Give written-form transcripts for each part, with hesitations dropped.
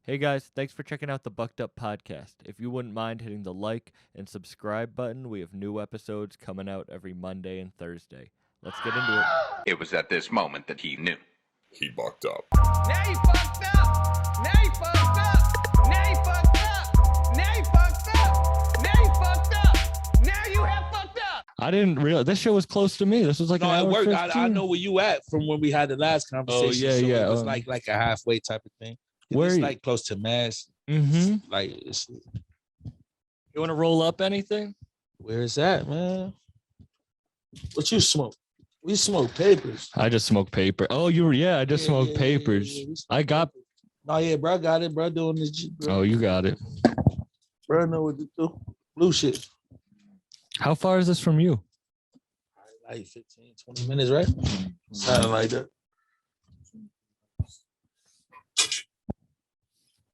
Hey guys, thanks for checking out the Bucked Up Podcast. If you wouldn't mind hitting the like and subscribe button, we have new episodes coming out every Monday and Thursday. Let's get into it. It was at this moment that he knew. He bucked up. Now you fucked up. Now you fucked up. Now you fucked up. Now you fucked up. Now you fucked up. Now you have fucked up. I didn't realize this show was close to me. This was like No, an it hour worked. 15. I know where you at from when we had the last conversation. yeah. It was like a halfway type of thing. Where It's you- like close to Mass. Mm-hmm. Like, it's, You want to roll up anything? where is that, man? What you smoke? We smoke papers. I just smoked paper. Oh, I just smoked papers. We smoke I got. papers. Oh yeah, bro, I got it, bro. Doing this, bro. Oh, you got it. Bro, I know what to do. Blue shit. How far is this from you? Like 15, 20 minutes, right? Something like that.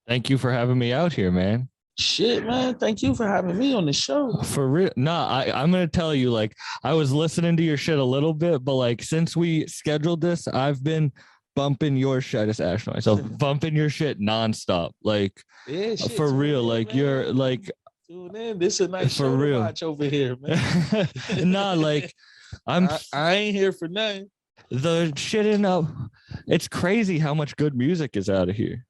Thank you for having me out here, man. Shit, man. Thank you for having me on the show. For real. I'm gonna tell you, like, I was listening to your shit a little bit, but like since we scheduled this, I've been bumping your shit. I just asked myself, bumping your shit nonstop. Like Yeah, shit, for tune real. in, Like man. you're like Tune in. This is a nice For show real. to watch over here, man. nah, like I'm I ain't here for nothing. the shit in it's crazy how much good music is out of here.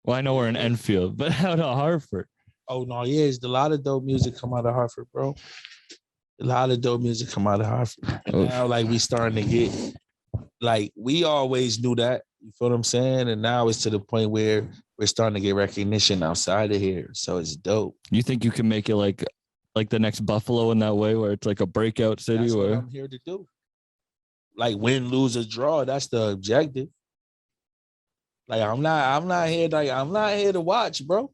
Well, I know we're in Enfield, but out of Hartford. Oh no, yeah, it's a lot of dope music come out of Hartford, bro. A lot of dope music come out of Hartford. And Oof. now, like, we starting to get, like, we always knew that. You feel what I'm saying? And now it's to the point where we're starting to get recognition outside of here. So it's dope. You think you can make it like the next Buffalo in that way, where it's like a breakout city? That's what Where I'm here to do. Like, win, lose, or draw. That's the objective. Like, I'm not here to watch, bro.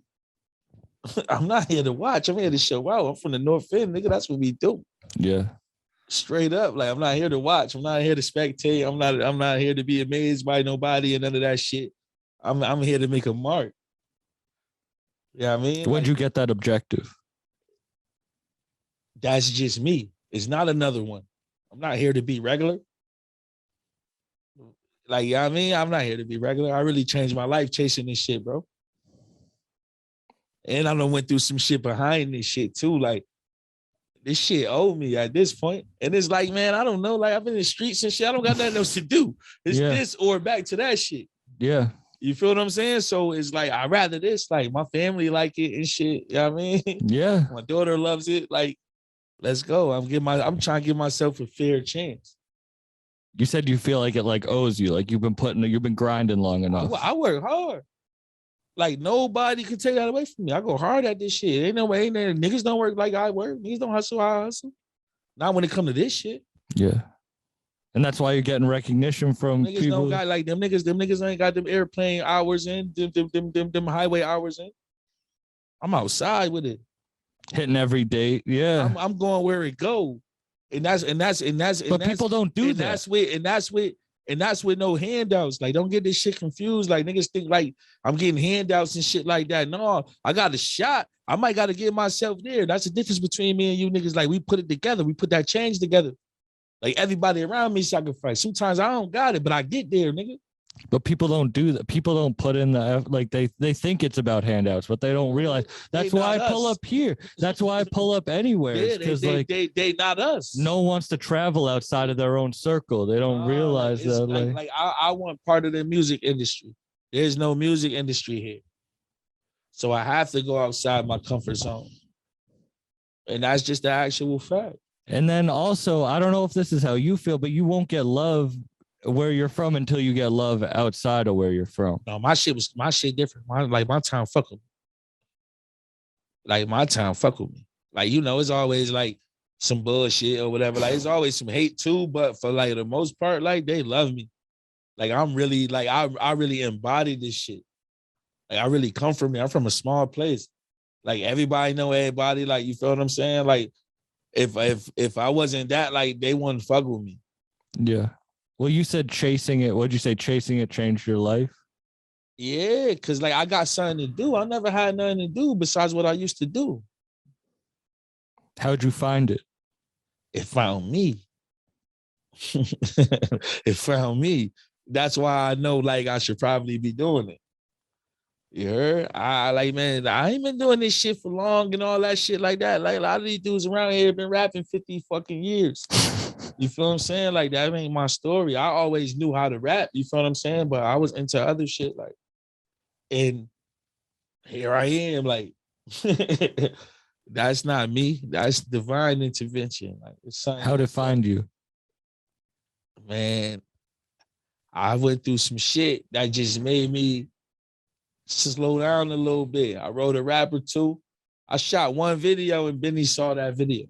I'm not here to watch. I'm here to show out. I'm from the North End, nigga. That's what we do. yeah. Straight up. Like, I'm not here to watch. I'm not here to spectate. I'm not here to be amazed by nobody and none of that shit. I'm here to make a mark. You know what I mean? When'd you get that objective? That's just me. It's not another one. I'm not here to be regular. Like, you know what I mean? I'm not here to be regular. I really changed my life chasing this shit, bro. And I done went through some shit behind this shit too. Like, this shit owed me at this point. And it's like, man, I don't know. Like, I've been in the streets and shit. I don't got nothing else to do. It's Yeah. this or back to that shit. Yeah. You feel what I'm saying? So it's like, I'd rather this. Like, my family like it and shit. You know what I mean? Yeah. My daughter loves it. Like, let's go. I'm trying to give myself a fair chance. You said you feel like it like owes you, like you've been grinding long enough. I work hard. Like, nobody can take that away from me. I go hard at this shit. Ain't no way. Niggas don't work like I work. Niggas don't hustle how I hustle. Not when it come to this shit. Yeah. And that's why you're getting recognition from Niggas people. don't got like them niggas. Them niggas ain't got them airplane hours in. Them highway hours in. I'm outside with it. Hitting every date. Yeah. I'm going where it go. And that's But people don't do and that. that's with no handouts. Like, don't get this shit confused. Like, niggas think like I'm getting handouts and shit like that. No, I got a shot. I might got to get myself there. That's the difference between me and you niggas. Like, we put it together. We put that change together. Like, everybody around me sacrifice. Sometimes I don't got it, but I get there, nigga. But people don't do that. People don't put in like they think it's about handouts, but they don't realize. That's They why I not pull us. up here. That's why I pull up anywhere. Yeah, Because they not us. no one wants to travel outside of their own circle. They don't realize It's that. like I want part of the music industry. There's no music industry here. So I have to go outside my comfort zone. And that's just the actual fact. And then also, I don't know if this is how you feel, but you won't get love where you're from until you get love outside of where you're from. No, my shit different. My town fuck with me. Like, my town fuck with me. Like, you know, it's always like some bullshit or whatever. Like, it's always some hate too, but for like the most part, like, they love me. Like, I'm really like I really embody this shit. Like, I really come from me. I'm from a small place. Like, everybody know everybody. Like, you feel what I'm saying? Like, if I wasn't that, like, they wouldn't fuck with me. Yeah. Well, you said chasing it. What'd you say? Chasing it changed your life? Yeah, because like I got something to do. I never had nothing to do besides what I used to do. How'd you find it? It found me. It found me. That's why I know like I should probably be doing it. You heard? I like, man, I ain't been doing this shit for long and all that shit like that. Like a lot of these dudes around here have been rapping 50 fucking years. You feel what I'm saying? Like that ain't my story. I always knew how to rap. You feel what I'm saying? But I was into other shit. Like, and here I am. Like, that's not me. That's divine intervention. Like, it's something. How'd it find you? Man, I went through some shit that just made me slow down a little bit. I wrote a rap or two. I shot one video and Benny saw that video.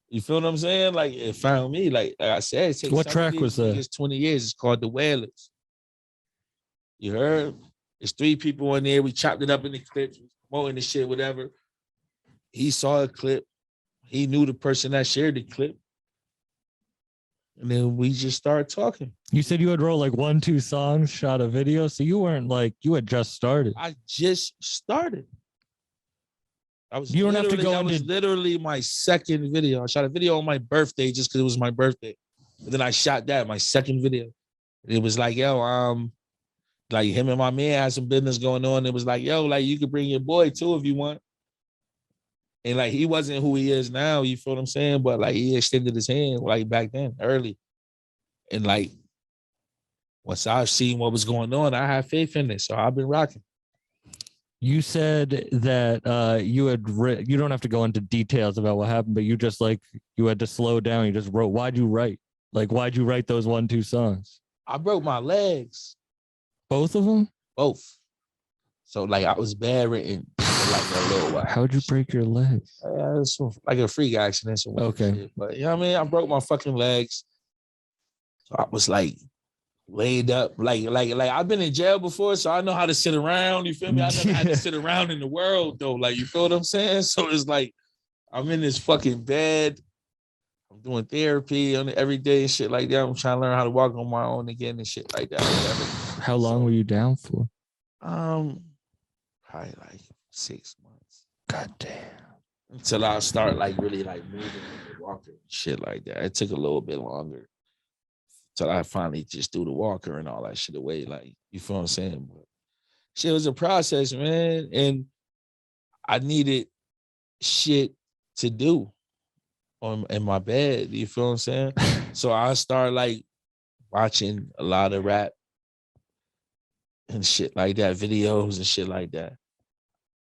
You feel what I'm saying? Like, it found me. Like I said, it takes What track was that? It's 20 years. It's called The Wailers. You heard? There's 3 people in there. We chopped it up in the clips, promoting the shit, whatever. He saw a clip. He knew the person that shared the clip. And then we just started talking. You said you had wrote like 1-2 songs, shot a video. So you weren't like, you had just started. I just started. You don't have to go that was literally my second video. I shot a video on my birthday just because it was my birthday. And then I shot that, my second video. And it was like, yo, like him and my man had some business going on. It was like, yo, like you could bring your boy too if you want. And like he wasn't who he is now, you feel what I'm saying? But like he extended his hand like back then, early. And like once I've seen what was going on, I had faith in it. So I've been rocking. You said that you don't have to go into details about what happened, but you just like, you had to slow down. You just wrote. Why'd you write? Like, why'd you write those 1-2 songs? I broke my legs. Both of them? Both. So like I was bedridden for like a little while. How'd you break your legs? It's like a freak accident. Okay. Shit. But you know what I mean? I broke my fucking legs. So I was like laid up, like I've been in jail before, so I know how to sit around. You feel me? I never had to sit around in the world though. Like, you feel what I'm saying? So it's like I'm in this fucking bed. I'm doing therapy on it every day and shit like that. I'm trying to learn how to walk on my own again and shit like that. How long were you down for? Probably like 6 months. God damn. Until I start like really like moving and walking, shit like that. It took a little bit longer. So I finally just threw the walker and all that shit away. Like, you feel what I'm saying? But shit was a process, man. And I needed shit to do in my bed. You feel what I'm saying? So I started like watching a lot of rap and shit like that, videos and shit like that.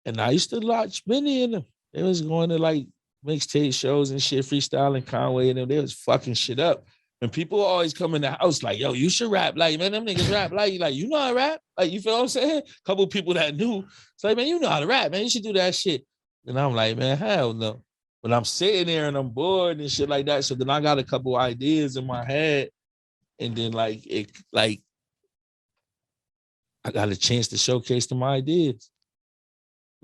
And I used to watch many of them. They was going to like mixtape shows and shit, freestyling Conway and them. They was fucking shit up. And people always come in the house like, yo, you should rap. Like, man, them niggas rap. Like, you know how to rap? Like, you feel what I'm saying? A couple people that knew. It's like, man, you know how to rap, man. You should do that shit. And I'm like, man, hell no. But I'm sitting there and I'm bored and shit like that. So then I got a couple ideas in my head. And then I got a chance to showcase them ideas.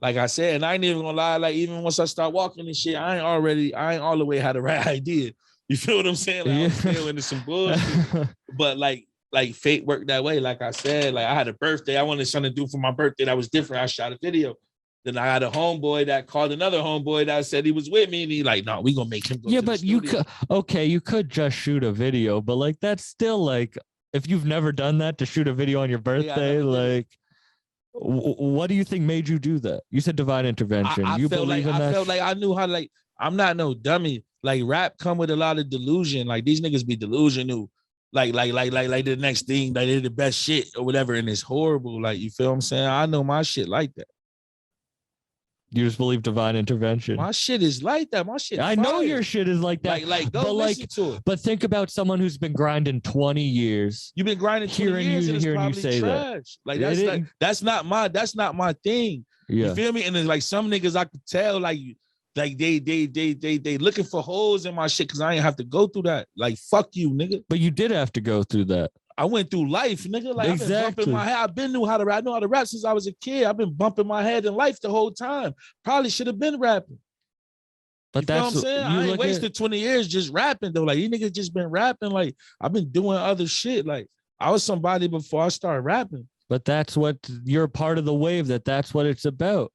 Like I said, and I ain't even gonna lie, like even once I start walking and shit, I ain't all the way had the right idea. You feel what I'm saying? Like, I was still into some bullshit. But like fate worked that way. Like I said, like I had a birthday. I wanted something to do for my birthday that was different. I shot a video. Then I had a homeboy that called another homeboy that said he was with me. And he like, no, we gonna make him go to the studio. You could just shoot a video, but like that's still like, if you've never done that, to shoot a video on your birthday, like what do you think made you do that? You said divine intervention. I felt like I knew how, like, I'm not no dummy. Like rap come with a lot of delusion. Like these niggas be delusional. Like the next thing, like they're the best shit or whatever, and it's horrible. Like, you feel what I'm saying? I know my shit like that. You just believe divine intervention. My shit is like that. My shit. I know your shit is like that. Like go listen to it. But think about someone who's been grinding 20 years. You've been grinding 20 years and it's probably you say trash. That. That's not my thing. Yeah. You feel me? And it's like some niggas I could tell like they looking for holes in my shit because I ain't have to go through that. Like, fuck you, nigga. But you did have to go through that. I went through life, nigga. Like, exactly. I've been bumping my head. I've been knew how to rap. I know how to rap since I was a kid. I've been bumping my head in life the whole time. Probably should have been rapping. But that's what I'm saying. I ain't wasted 20 years just rapping though. Like, you niggas just been rapping. Like, I've been doing other shit. Like, I was somebody before I started rapping. But that's what you're part of the wave. That's what it's about.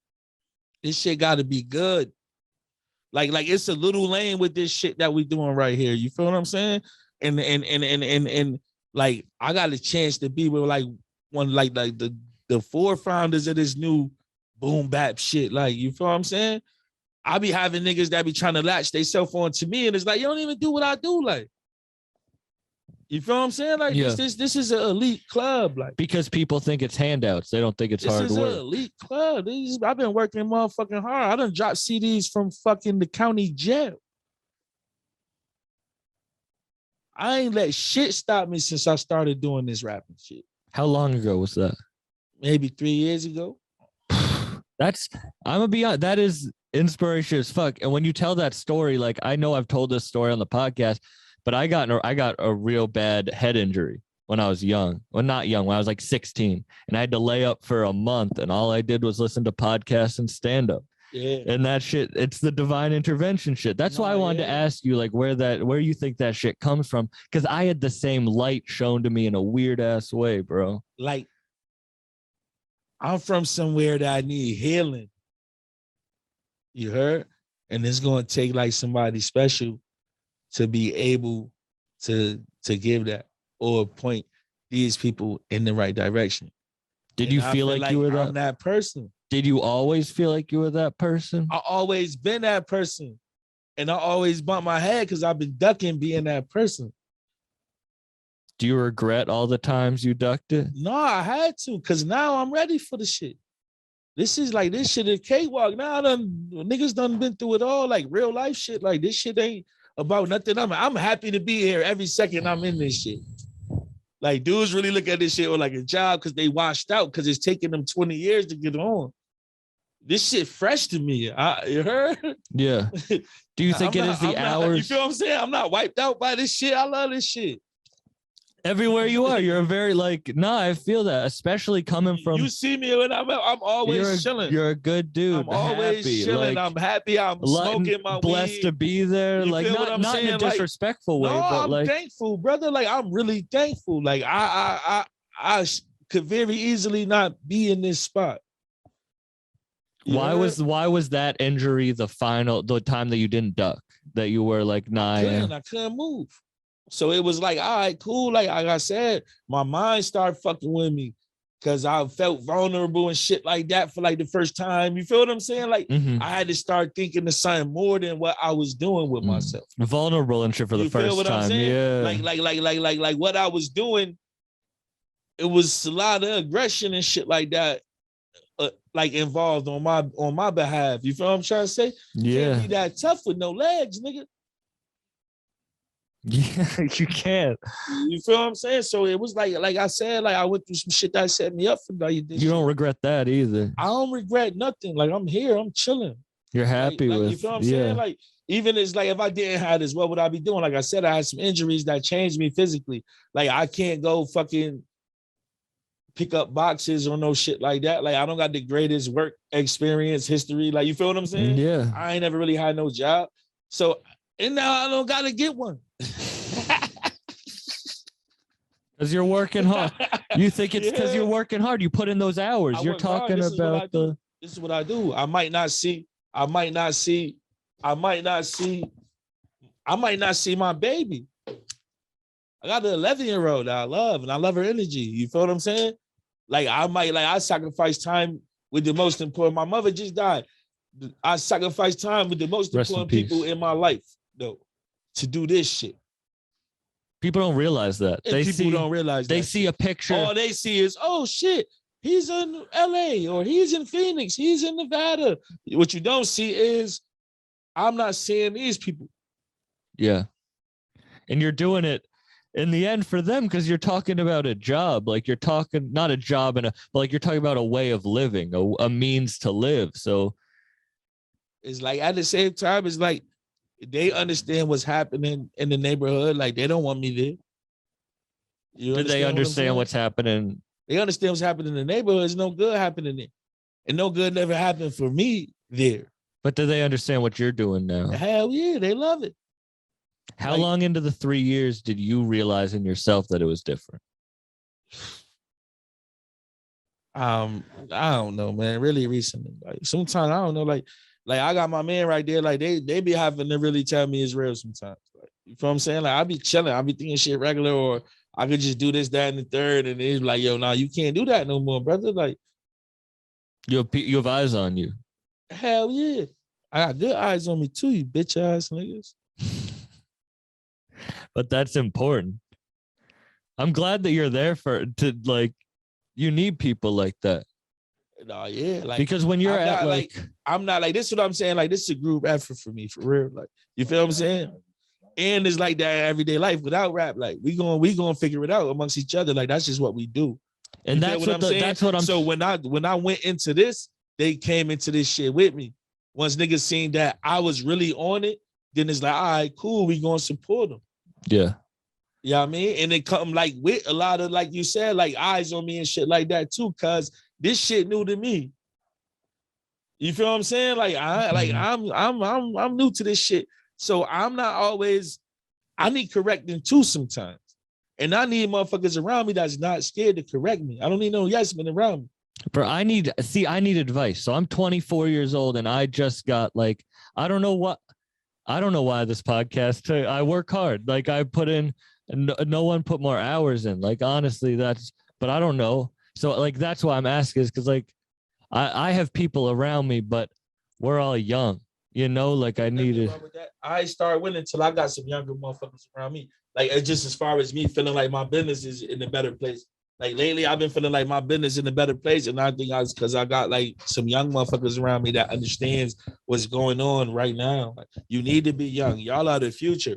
This shit got to be good. Like it's a little lane with this shit that we doing right here. You feel what I'm saying? And like I got a chance to be with like one like the the forefounders of this new boom bap shit. Like, you feel what I'm saying? I be having niggas that be trying to latch they cell phone to me, and it's like, you don't even do what I do. Like, you feel what I'm saying? Like, this is an elite club. Like, because people think it's handouts. They don't think it's hard work. This is an elite club. I've been working motherfucking hard. I done dropped CDs from fucking the county jail. I ain't let shit stop me since I started doing this rapping shit. How long ago was that? Maybe 3 years ago. I'm gonna be honest, that is inspiration as fuck. And when you tell that story, like, I know I've told this story on the podcast, but I got a real bad head injury when I was young. Well, not young, when I was like 16, and I had to lay up for a month, and all I did was listen to podcasts and stand up. Yeah. And that shit, it's the divine intervention shit. That's why I wanted to ask you, like, where you think that shit comes from, because I had the same light shown to me in a weird ass way, bro. Like, I'm from somewhere that I need healing. You heard? And it's gonna take like somebody special to be able to give that or point these people in the right direction. Did you feel like you were that? I'm that person. Did you always feel like you were that person? I always been that person. And I always bump my head because I've been ducking being that person. Do you regret all the times you ducked it? No, I had to, because now I'm ready for the shit. This shit is cakewalk. Now niggas done been through it all, like real life shit. Like, this shit ain't about nothing. I'm happy to be here every second I'm in this shit. Like, dudes really look at this shit like a job because they washed out because it's taking them 20 years to get on. This shit fresh to me. You heard? Yeah. Do you think it is the hours? You feel what I'm saying? I'm not wiped out by this shit. I love this shit. Everywhere you are, you're a very I feel that, especially coming from. You see me when I'm always chilling. You're a good dude. I'm always chilling. I'm happy. I'm smoking my blessed weed. To be there. You like, not in a disrespectful way, but I'm like thankful, brother. Like, I'm really thankful. Like, I could very easily not be in this spot. Why was that injury the time that you didn't duck? That you were like, nah, I couldn't move. So it was like, all right, cool. Like I said, my mind started fucking with me because I felt vulnerable and shit like that for like the first time. You feel what I'm saying? Like, I had to start thinking of something more than what I was doing with myself. Vulnerable and shit for the first time. I'm saying? Yeah. Like what I was doing, it was a lot of aggression and shit like that. Like, involved on my behalf. You feel what I'm trying to say? Yeah. Can't be that tough with no legs, nigga. Yeah, you can't. You feel what I'm saying? So it was like I said, like, I went through some shit that set me up for like this. You don't regret that either. I don't regret nothing. Like, I'm here, I'm chilling. You're happy with. You feel what I'm saying? Like, even it's like, if I didn't have this, what would I be doing? Like I said, I had some injuries that changed me physically. Like, I can't go fucking pick up boxes or no shit like that. Like, I don't got the greatest work experience history. Like, you feel what I'm saying? Yeah. I ain't never really had no job. So, and now I don't gotta get one. Because you're working hard. You think it's because you're working hard. You put in those hours. You're talking about the. This is what I do. I might not see my baby. I got an 11-year-old that I love, and I love her energy. You feel what I'm saying? Like, I sacrifice time with the most important. My mother just died. I sacrifice time with the most important people in my life, though, to do this shit. People don't realize that. Don't realize they see a picture. All they see is, oh shit, he's in LA or he's in Phoenix, he's in Nevada. What you don't see is, I'm not seeing these people. Yeah. And you're doing it in the end for them because you're talking about a job. Like, you're talking not a job but like, you're talking about a way of living, a means to live. So it's like, at the same time, it's like, they understand what's happening in the neighborhood. Like, they don't want me there. Do they understand what's happening? They understand what's happening in the neighborhood. There's no good happening there. And no good never happened for me there. But do they understand what you're doing now? Hell yeah, they love it. How long into the 3 years did you realize in yourself that it was different? I don't know, man. Really recently. Like, sometimes I don't know, like I got my man right there. Like, they be having to really tell me it's real sometimes. Like, you feel what I'm saying? Like, I be chilling. I be thinking shit regular, or I could just do this, that, and the third. And it's like, yo, nah, you can't do that no more, brother. Like, You have eyes on you. hell yeah. I got good eyes on me too, you bitch ass niggas. But that's important. I'm glad that you're there you need people like that. Nah, yeah. Like, because when you're I'm not like, this is what I'm saying. Like, this is a group effort for me, for real. Like, you feel what I'm saying? And it's like that everyday life without rap. Like, we gonna figure it out amongst each other. Like, that's just what we do. And that's what I'm. So when I went into this, they came into this shit with me. Once niggas seen that I was really on it, then it's like, all right, cool, we gonna support them. Yeah. You know what I mean? And it come like with a lot of, like you said, like eyes on me and shit like that too, cause this shit new to me. You feel what I'm saying? Like I'm new to this shit. So I'm not always, I need correcting too sometimes. And I need motherfuckers around me that's not scared to correct me. I don't need no yes men around me. Bro, I need advice. So I'm 24 years old and I just got I don't know why this podcast, I work hard. Like I put in, no one put more hours in. Like, honestly, but I don't know. So like, that's why I'm asking is because like, I have people around me, but we're all young, like I needed. I started winning until I got some younger motherfuckers around me. Like, it's just as far as me feeling like my business is in a better place. Like lately, I've been feeling like my business in a better place, and I think because I got like some young motherfuckers around me that understands what's going on right now. Like, you need to be young. Y'all are the future.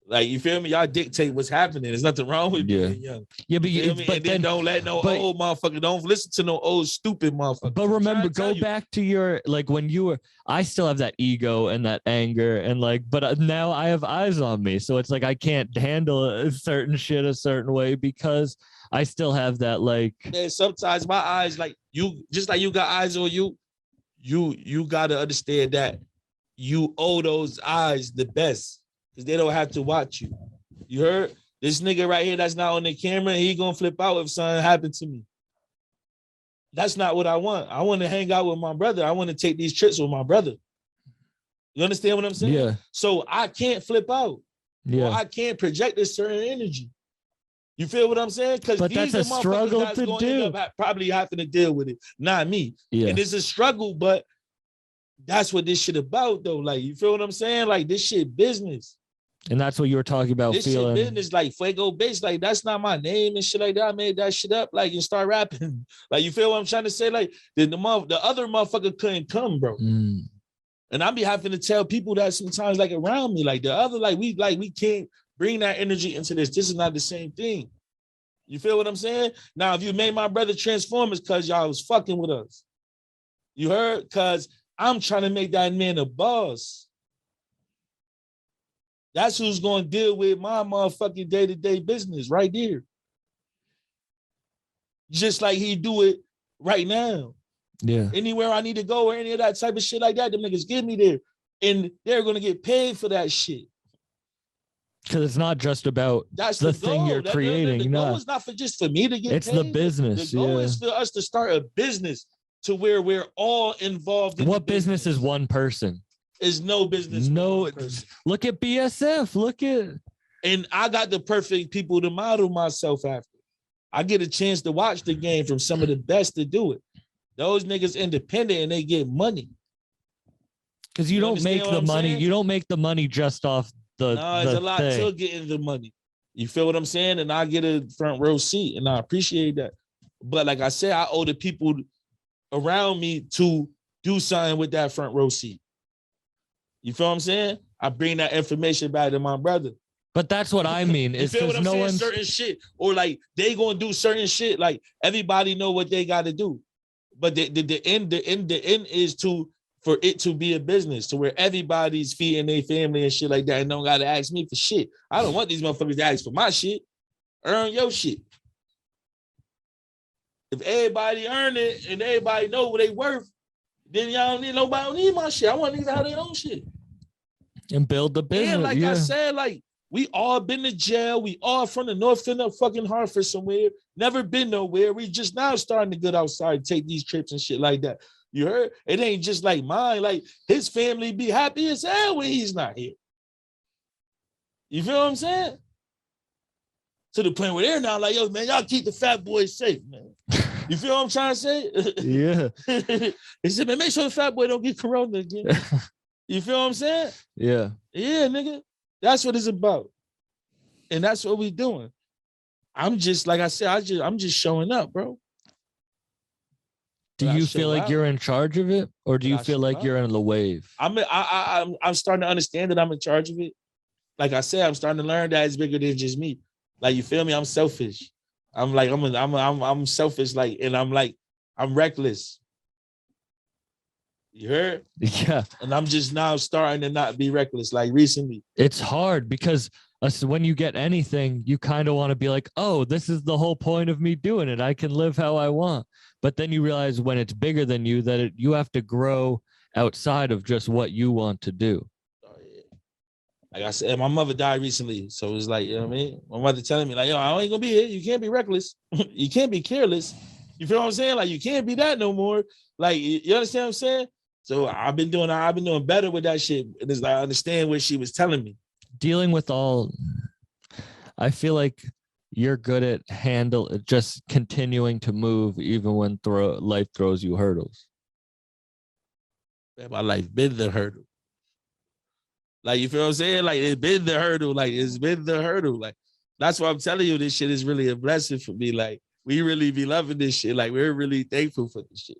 Like, you feel me? Y'all dictate what's happening. There's nothing wrong with being young. Yeah, but then don't let no old motherfucker. Don't listen to no old stupid motherfucker. But remember, go back to your when you were. I still have that ego and that anger and but now I have eyes on me, so it's like I can't handle a certain shit a certain way because I still have that Yeah, sometimes my eyes you just like you got eyes on you. You gotta understand that you owe those eyes the best. Because they don't have to watch you. You heard? This nigga right here that's not on the camera, he gonna flip out if something happened to me. That's not what I want. I want to hang out with my brother. I want to take these trips with my brother. You understand what I'm saying? Yeah. So I can't flip out. Yeah. Or I can't project a certain energy. You feel what I'm saying? Because that's a struggle to do. Probably having to deal with it, not me. Yeah. And it's a struggle, but that's what this shit about, though. Like, you feel what I'm saying? Like, this shit business. And that's what you were talking about. This feeling shit business, like Fuego bitch, like that's not my name and shit like that. I made that shit up, and start rapping. Like, you feel what I'm trying to say? Like, the other motherfucker couldn't come, bro. And I be having to tell people that sometimes, around me, the other, we can't bring that energy into this. This is not the same thing. You feel what I'm saying? Now, if you made my brother transform, it's because y'all was fucking with us. You heard? Because I'm trying to make that man a boss. That's who's going to deal with my motherfucking day-to-day business right there. Just like he do it right now. Yeah. Anywhere I need to go or any of that type of shit like that, them niggas get me there. And they're going to get paid for that shit. Because it's not just about the thing you're creating. The goal is not just for me to get paid. It's the business. The goal is for us to start a business to where we're all involved in what business is one person? Is no business. No, look at BSF. And I got the perfect people to model myself after. I get a chance to watch the game from some of the best to do it. Those niggas independent and they get money. Because you don't make the money. You don't make the money just off the. No, it's a lot to getting the money. You feel what I'm saying? And I get a front row seat, and I appreciate that. But like I said, I owe the people around me to do something with that front row seat. You feel what I'm saying? I bring that information back to my brother. But that's what I mean. You feel what I'm saying? Certain shit, or they gonna do certain shit. Like, everybody know what they got to do. But the end is for it to be a business to where everybody's feeding their family and shit like that, and don't gotta ask me for shit. I don't want these motherfuckers to ask for my shit. Earn your shit. If everybody earn it and everybody know what they worth, then y'all nobody don't need my shit. I want niggas to have their own shit. And build the business. And I said, we all been to jail. We all from the north end of fucking Hartford somewhere. Never been nowhere. We just now starting to get outside, take these trips and shit like that. You heard? It ain't just like mine. Like, his family be happy as hell when he's not here. You feel what I'm saying? to the point where they're now like, yo, man, y'all keep the fat boys safe, man. You feel what I'm trying to say? Yeah. He said, man, make sure the fat boy don't get corona again. You feel what I'm saying? Yeah. Yeah, nigga. That's what it's about. And that's what we doing. I'm just, like I said, I'm just showing up, bro. Do But I you show feel like out. you're in charge of it, or do But you I feel show like out. you're in the wave? I'm starting to understand that I'm in charge of it. Like I said, I'm starting to learn that it's bigger than just me. Like, you feel me? I'm selfish. I'm selfish, like, and I'm reckless. You heard? Yeah. And I'm just now starting to not be reckless, like recently. It's hard because when you get anything, you kind of want to be like, oh, this is the whole point of me doing it. I can live how I want. But then you realize when it's bigger than you that you have to grow outside of just what you want to do. Oh, yeah. Like I said, my mother died recently. So it's like, you know what I mean? My mother telling me, like, yo, I ain't gonna be here. You can't be reckless. You can't be careless. You feel what I'm saying? Like, you can't be that no more. Like, you understand what I'm saying? So I've been doing better with that shit. And it's like, I understand what she was telling me. Dealing with I feel like you're good at just continuing to move even when life throws you hurdles. Man, my life been the hurdle. Like, you feel what I'm saying? Like, it's been the hurdle. Like, it's been the hurdle. Like, that's why I'm telling you, this shit is really a blessing for me. Like, we really be loving this shit. Like, we're really thankful for this shit.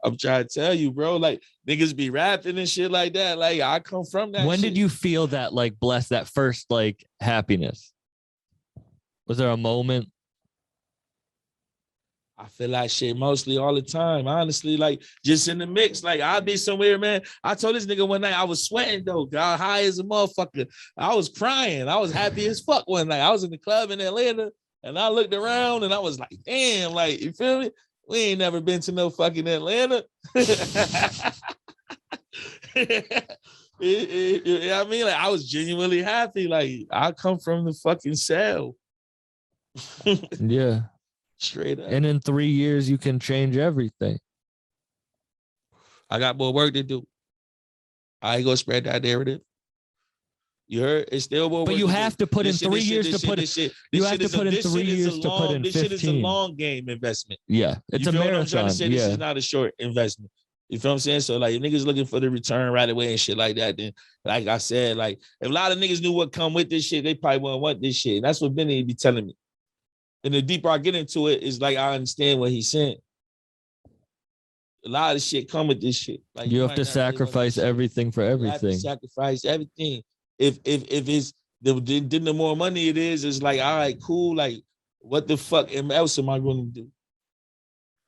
I'm trying to tell you, bro, like, niggas be rapping and shit like that. Like, I come from that When shit. did you feel that, like, that first, like, happiness? Was there a moment? I feel like shit mostly all the time. Honestly, like, just in the mix. Like, I'll be somewhere, man. I told this nigga one night I was sweating, though. God, high as a motherfucker. I was crying. I was happy as fuck one night. I was in the club in Atlanta, and I looked around, and I was like, damn, like, you feel me? We ain't never been to no fucking Atlanta. I mean, like, I was genuinely happy. Like, I come from the fucking cell. Yeah. Straight up. And in 3 years, you can change everything. I got more work to do. I ain't gonna spread that narrative. You heard? It's still more work. But you have to put in 3 years to put it. You have to put in 3 years to put in 15. This shit is a long game investment. Yeah, it's a marathon. I'm trying to say? This is not a short investment. You feel what I'm saying? So, like, if niggas looking for the return right away and shit like that, then, like I said, like, if a lot of niggas knew what come with this shit, they probably wouldn't want this shit. And that's what Benny be telling me. And the deeper I get into it, is like I understand what he's saying. A lot of shit come with this shit. Like, you have to sacrifice everything for everything. You have to sacrifice everything. If it's the more money it is, it's like, all right, cool. Like, what the fuck else am I going to do?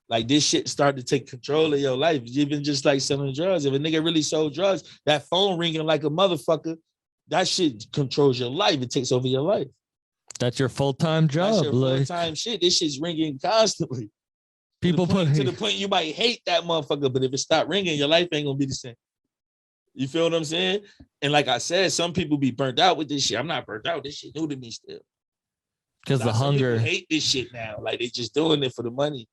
Like, this shit started to take control of your life. Even just like selling drugs. If a nigga really sold drugs, that phone ringing like a motherfucker, that shit controls your life. It takes over your life. That's your full-time job. That's your full-time shit. This shit's ringing constantly. People to the point you might hate that motherfucker, but if it stop ringing, your life ain't gonna be the same. You feel what I'm saying? And like I said, some people be burnt out with this shit. I'm not burnt out. This shit new to me still. Because the hunger. People hate this shit now. Like, they just doing it for the money.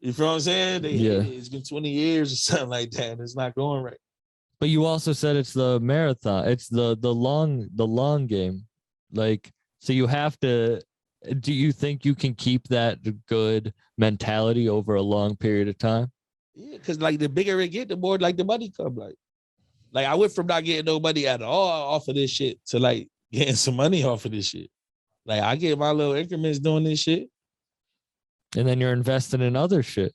You feel what I'm saying? They hate it. It's been 20 years or something like that, and it's not going right. But you also said it's the marathon. It's the long game. Like, so you have to. Do you think you can keep that good mentality over a long period of time? Yeah, because, like, the bigger it get, the more, like, the money come. Like, I went from not getting no money at all off of this shit to, like, getting some money off of this shit. Like, I get my little increments doing this shit. And then you're investing in other shit.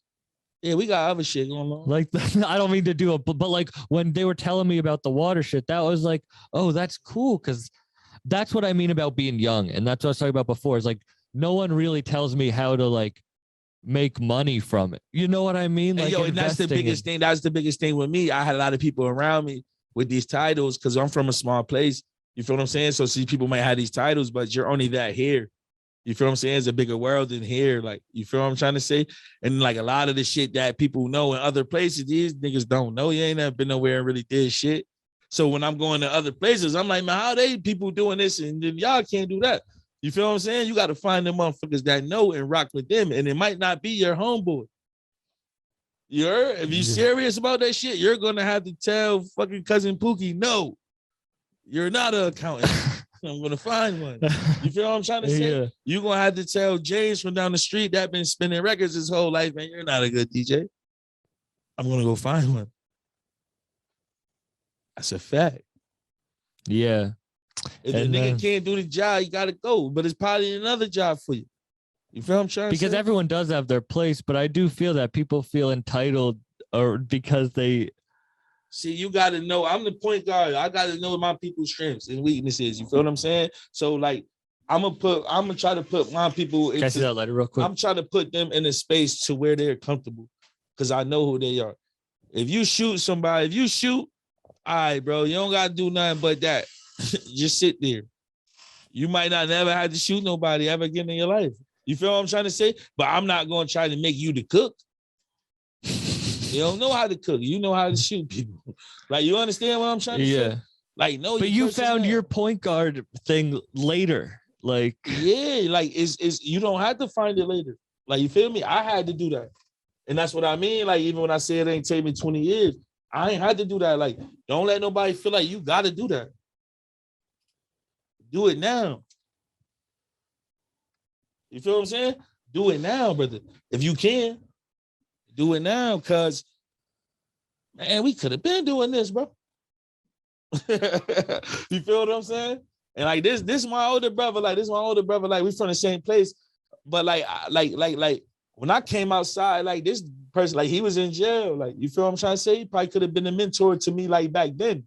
Yeah, we got other shit going on. Like, I don't mean to do it, but like, when they were telling me about the water shit, that was like, oh, that's cool. Because that's what I mean about being young. And that's what I was talking about before. Is like, no one really tells me how to, like, make money from it. You know what I mean? Like, and that's the biggest thing. That's the biggest thing with me. I had a lot of people around me with these titles because I'm from a small place. You feel what I'm saying? So, see, people might have these titles, but you're only that here. You feel what I'm saying? It's a bigger world than here. Like, you feel what I'm trying to say? And, like, a lot of the shit that people know in other places, these niggas don't know. You ain't never been nowhere and really did shit. So when I'm going to other places, I'm like, man, how they people doing this and then y'all can't do that? You feel what I'm saying? You got to find them motherfuckers that know and rock with them. And it might not be your homeboy. You heard? If you serious about that shit, you're going to have to tell fucking cousin Pookie, no, you're not an accountant. I'm gonna find one. You feel what I'm trying to say? Yeah. You're gonna have to tell James from down the street that been spinning records his whole life, man, you're not a good DJ. I'm gonna go find one. That's a fact. Yeah. If the nigga can't do the job, you gotta go. But it's probably another job for you. You feel what I'm trying to say? Because everyone does have their place, but I do feel that people feel entitled or because they see, you gotta know. I'm the point guard. I gotta know my people's strengths and weaknesses. You feel what I'm saying? So like I'm gonna try to put my people into, can I see that letter real quick? I'm trying to put them in a space to where they're comfortable because I know who they are. If you shoot somebody, all right, bro, you don't gotta do nothing but that. Just sit there. You might not never have to shoot nobody ever again in your life. You feel what I'm trying to say? But I'm not going to try to make you the cook. You don't know how to cook. You know how to shoot people. Like, you understand what I'm trying to say? Like, no. But you found your point guard thing later. Like, yeah, like it's you don't have to find it later. Like, you feel me? I had to do that. And that's what I mean. Like, even when I say it ain't take me 20 years, I ain't had to do that. Like, don't let nobody feel like you got to do that. Do it now. You feel what I'm saying? Do it now, brother. If you can, do it now, because, man, we could have been doing this, bro. You feel what I'm saying? And like this is my older brother. Like, this is my older brother. Like, we from the same place. But like when I came outside, like this person, like he was in jail. Like, you feel what I'm trying to say? He probably could have been a mentor to me like back then.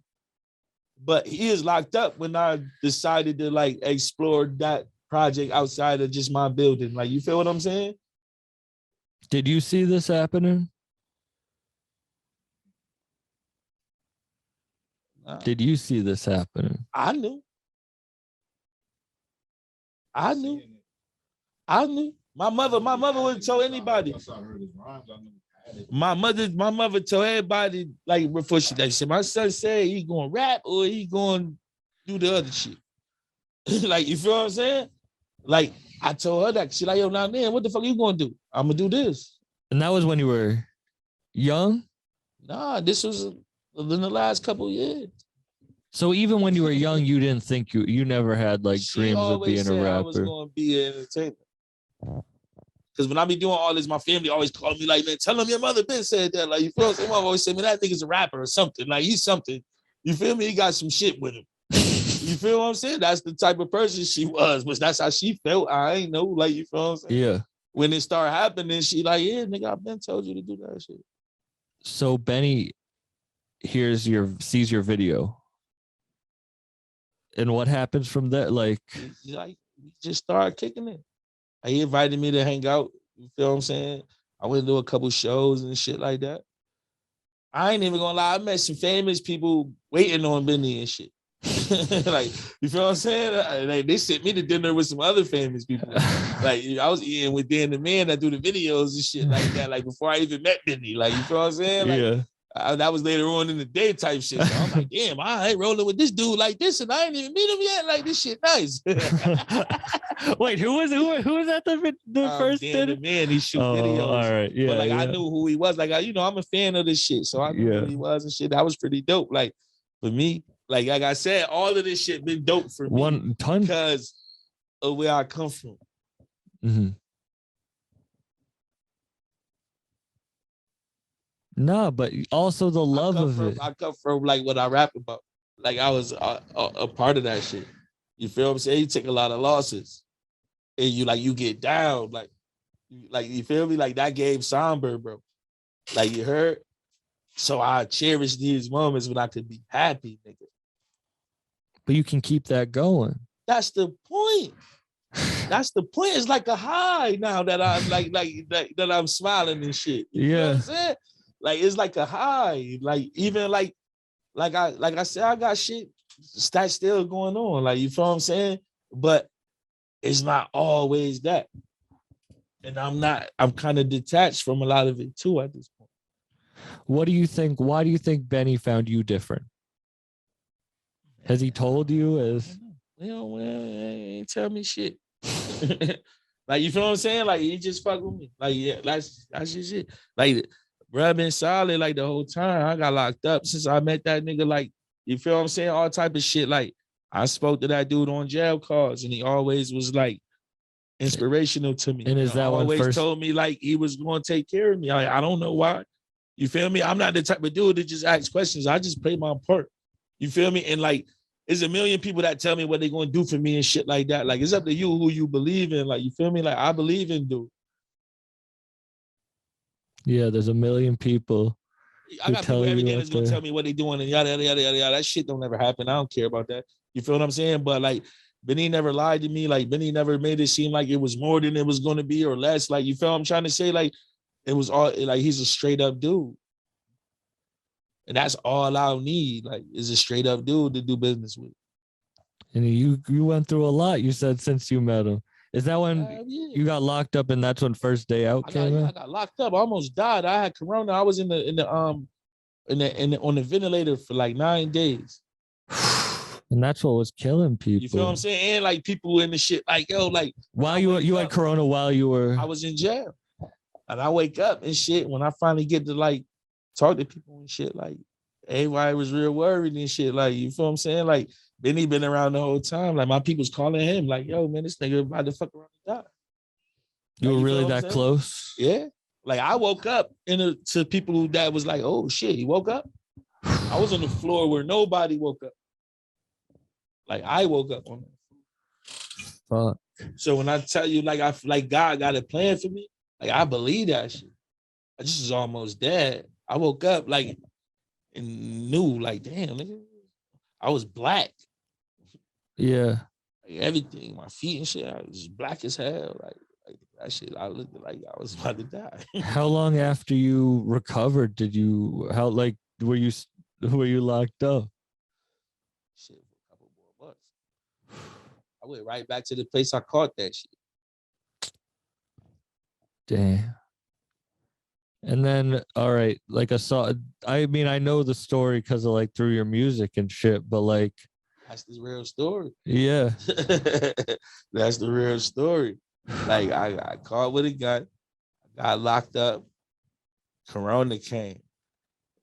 But he is locked up when I decided to like explore that project outside of just my building. Like, you feel what I'm saying? did you see this happening? Did you see this happening? I knew. My mother wouldn't tell anybody. My mother told everybody, like, before she said, my son said he gonna rap or he gonna do the other shit. Like, you feel what I'm saying? Like, I told her that. She like, yo, now then, what the fuck you gonna do? I'm gonna do this. And that was when you were young? Nah, this was in the last couple of years. So even when you were young, you didn't think you never had like She dreams of always being a said rapper. I was gonna be an entertainer. Because when I be doing all this, my family always call me like, man, tell them your mother been said that. Like, you feel what I'm saying? Mom always say, man, that nigga's a rapper or something. Like, he's something. You feel me? He got some shit with him. You feel what I'm saying? That's the type of person she was, but that's how she felt. I ain't know. Like, you feel what I'm saying? Yeah. When it started happening, she like, yeah, nigga, I've been told you to do that shit. So Benny sees your video. And what happens from there? Like, we just started kicking it. He invited me to hang out. You feel what I'm saying? I went to do a couple shows and shit like that. I ain't even gonna lie. I met some famous people waiting on Benny and shit. Like, you feel what I'm saying? Like, they sent me to dinner with some other famous people. Like, I was eating with Dan the Man that do the videos and shit like that. Like, before I even met Benny. Like, you feel what I'm saying? Like, yeah. That was later on in the day type shit. So I'm like, damn, I ain't rolling with this dude like this, and I ain't even meet him yet. Like, this shit nice. Wait, who was at the first Dan dinner? the Man, he shoot videos. All right, yeah. But like, yeah. I knew who he was. Like, I'm a fan of this shit, so I knew who he was and shit. That was pretty dope. Like, for me, like I said, all of this shit been dope for me. 1 ton because of where I come from. Mm-hmm. No, but also the love of it. I come from like what I rap about. Like, I was a part of that shit. You feel what I'm saying? You take a lot of losses, and you get down. Like you feel me? Like, that gave somber, bro. Like, you heard. So I cherish these moments when I could be happy, nigga. But you can keep that going. That's the point. That's the point. It's like a high now that I'm like that I'm smiling and shit. You know what I'm saying? Like, it's like a high. Like, even like I said, I got shit that's still going on. Like, you feel what I'm saying? But it's not always that. And I'm kind of detached from a lot of it too at this point. What do you think? Why do you think Benny found you different? Has he told you? Well, he ain't tell me shit. Like, you feel what I'm saying? Like, he just fuck with me. Like, yeah, that's just shit. Like, bro, been solid like the whole time. I got locked up since I met that nigga. Like, you feel what I'm saying? All type of shit. Like, I spoke to that dude on jail calls, and he always was like inspirational to me. And is that one always first? told me like he was going to take care of me. I don't know why. You feel me? I'm not the type of dude that just asks questions. I just play my part. You feel me? And like, there's a million people that tell me what they're going to do for me and shit like that. Like, it's up to you who you believe in. Like, you feel me? Like, I believe in dude. Yeah, there's a million people. I got people every day that's gonna there. tell me what they doing and yada, yada, yada, yada, yada. That shit don't ever happen. I don't care about that. You feel what I'm saying? But like, Benny never lied to me. Like, Benny never made it seem like it was more than it was gonna be or less. Like, you feel what I'm trying to say? Like, it was all like he's a straight up dude. And that's all I'll need, like, is a straight up dude to do business with. And you went through a lot, you said, since you met him. Is that when you got locked up and that's when First Day Out came in? I got locked up. I almost died. I had corona. I was on the ventilator for like 9 days. And that's what was killing people. You feel what I'm saying? And like people in the shit, like, yo, like while you had corona while you were I was in jail. And I wake up and shit. When I finally get to like talk to people and shit, like everybody was real worried and shit. Like, you feel what I'm saying? Like, Benny been around the whole time. Like, my people's calling him, like, yo, man, this nigga about to fuck around and die. You were really that close? Yeah. Like, I woke up to people that was like, oh shit, he woke up. I was on the floor where nobody woke up. Like, I woke up on that. Fuck. So when I tell you, like God got a plan for me, like, I believe that shit. I just was almost dead. I woke up like and knew, like, damn, nigga, I was black. Yeah. Like, everything, my feet and shit, I was black as hell. Like that shit, I looked like I was about to die. How long after you recovered were you locked up? Shit, for a couple more months. I went right back to the place I caught that shit. Damn. And then, all right, like I know the story because of like through your music and shit, but like that's the real story. Yeah. That's the real story. Like, I got caught with a gun, I got locked up, corona came.